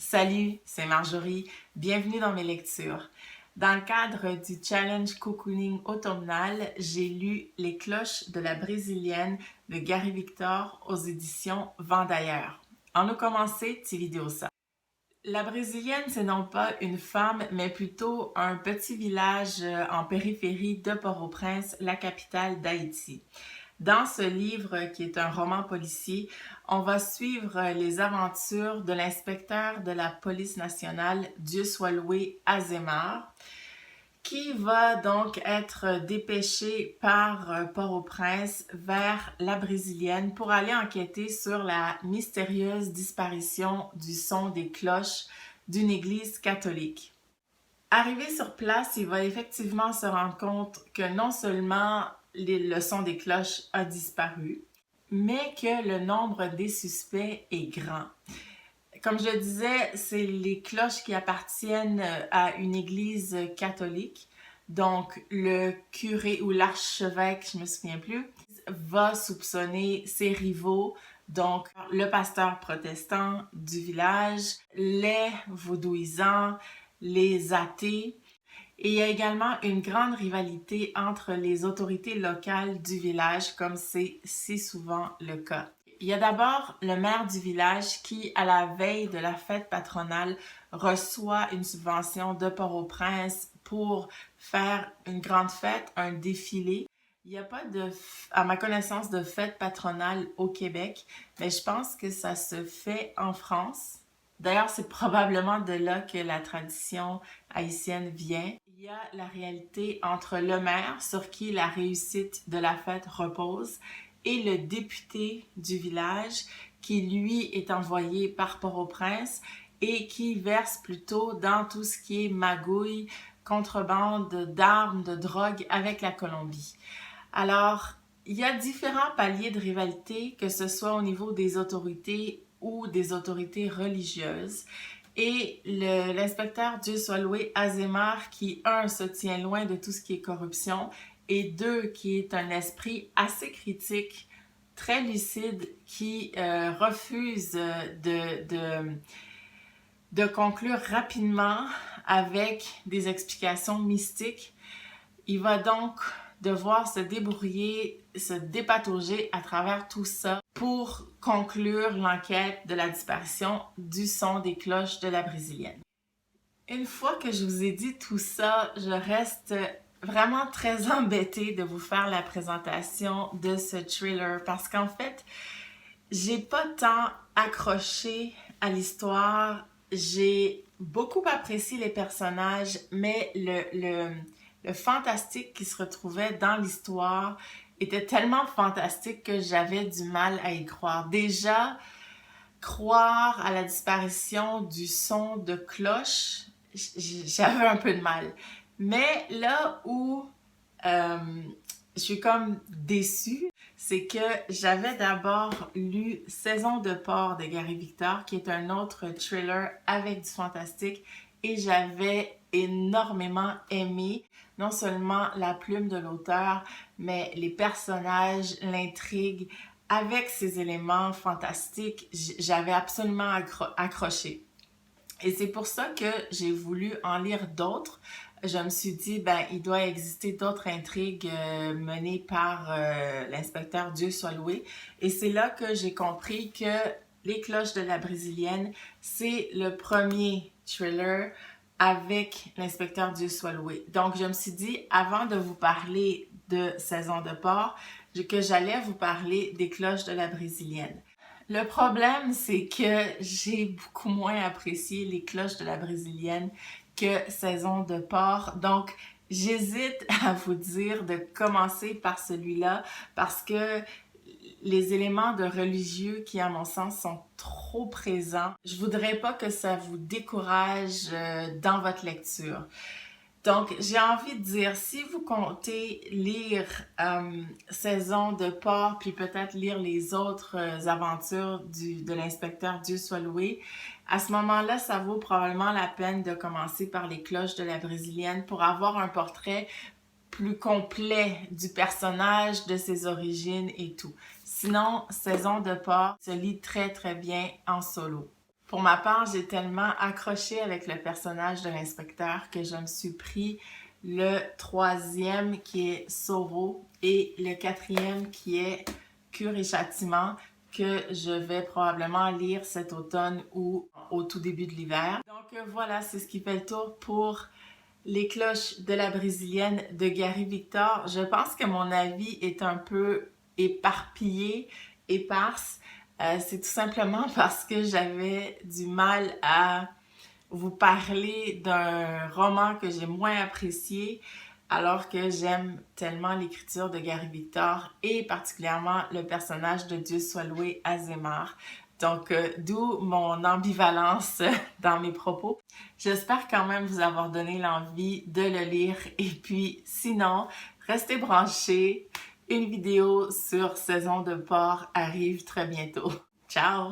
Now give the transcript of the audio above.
Salut, c'est Marjorie. Bienvenue dans mes lectures. Dans le cadre du challenge cocooning automnal, j'ai lu Les cloches de la brésilienne de Gary Victor aux éditions Vendailleurs. En nous commencer, petit vidéo ça. La brésilienne, c'est non pas une femme, mais plutôt un petit village en périphérie de Port-au-Prince, la capitale d'Haïti. Dans ce livre, qui est un roman policier, on va suivre les aventures de l'inspecteur de la police nationale, Dieu soit loué, Azémar, qui va donc être dépêché par Port-au-Prince vers la Brésilienne pour aller enquêter sur la mystérieuse disparition du son des cloches d'une église catholique. Arrivé sur place, il va effectivement se rendre compte que non seulement le son des cloches a disparu, mais que le nombre des suspects est grand. Comme je le disais, c'est les cloches qui appartiennent à une église catholique. Donc, le curé ou l'archevêque, je me souviens plus, va soupçonner ses rivaux, donc le pasteur protestant du village, les vaudouisants, les athées. Et il y a également une grande rivalité entre les autorités locales du village, comme c'est si souvent le cas. Il y a d'abord le maire du village qui, à la veille de la fête patronale, reçoit une subvention de Port-au-Prince pour faire une grande fête, un défilé. Il n'y a pas à ma connaissance, de fête patronale au Québec, mais je pense que ça se fait en France. D'ailleurs, c'est probablement de là que la tradition haïtienne vient. Il y a la réalité entre le maire, sur qui la réussite de la fête repose, et le député du village, qui lui est envoyé par Port-au-Prince et qui verse plutôt dans tout ce qui est magouille, contrebande d'armes, de drogue avec la Colombie. Alors, il y a différents paliers de rivalité, que ce soit au niveau des autorités ou des autorités religieuses. Et l'inspecteur Dieu soit loué, Azémar, qui, un, se tient loin de tout ce qui est corruption, et deux, qui est un esprit assez critique, très lucide, qui refuse de conclure rapidement avec des explications mystiques. Il va donc devoir se débrouiller, se dépatauger à travers tout ça pour conclure l'enquête de la disparition du son des cloches de la brésilienne. Une fois que je vous ai dit tout ça, je reste vraiment très embêtée de vous faire la présentation de ce thriller parce qu'en fait, j'ai pas tant accroché à l'histoire. J'ai beaucoup apprécié les personnages, mais le fantastique qui se retrouvait dans l'histoire était tellement fantastique que j'avais du mal à y croire. Déjà, croire à la disparition du son de cloche, j'avais un peu de mal. Mais là où je suis comme déçue, c'est que j'avais d'abord lu Saison de port de Gary Victor, qui est un autre thriller avec du fantastique, et j'avais énormément aimé non seulement la plume de l'auteur, mais les personnages, l'intrigue, avec ces éléments fantastiques, j'avais absolument accroché. Et c'est pour ça que j'ai voulu en lire d'autres. Je me suis dit, ben, il doit exister d'autres intrigues menées par l'inspecteur Dieu soit loué. Et c'est là que j'ai compris que Les cloches de la brésilienne, c'est le premier thriller avec l'inspecteur Dieu soit loué. Donc, je me suis dit, avant de vous parler de Saison de port, que j'allais vous parler des cloches de la brésilienne. Le problème, c'est que j'ai beaucoup moins apprécié Les cloches de la brésilienne que Saison de port. Donc, j'hésite à vous dire de commencer par celui-là parce que les éléments de religieux qui, à mon sens, sont trop présents. Je voudrais pas que ça vous décourage dans votre lecture. Donc, j'ai envie de dire, si vous comptez lire Saison de port, puis peut-être lire les autres aventures de l'inspecteur Dieu soit loué, à ce moment-là, ça vaut probablement la peine de commencer par Les cloches de la brésilienne pour avoir un portrait plus complet du personnage, de ses origines et tout. Sinon, Saison de port se lit très très bien en solo. Pour ma part, j'ai tellement accroché avec le personnage de l'inspecteur que je me suis pris le troisième qui est Soro et le quatrième qui est Cure et Châtiment que je vais probablement lire cet automne ou au tout début de l'hiver. Donc voilà, c'est ce qui fait le tour pour Les cloches de la brésilienne de Gary Victor. Je pense que mon avis est un peu éparpillé, éparse. C'est tout simplement parce que j'avais du mal à vous parler d'un roman que j'ai moins apprécié, alors que j'aime tellement l'écriture de Gary Victor et particulièrement le personnage de Dieu soit loué Azémar. Donc, d'où mon ambivalence dans mes propos. J'espère quand même vous avoir donné l'envie de le lire. Et puis, sinon, restez branchés. Une vidéo sur Saison de porc arrive très bientôt. Ciao!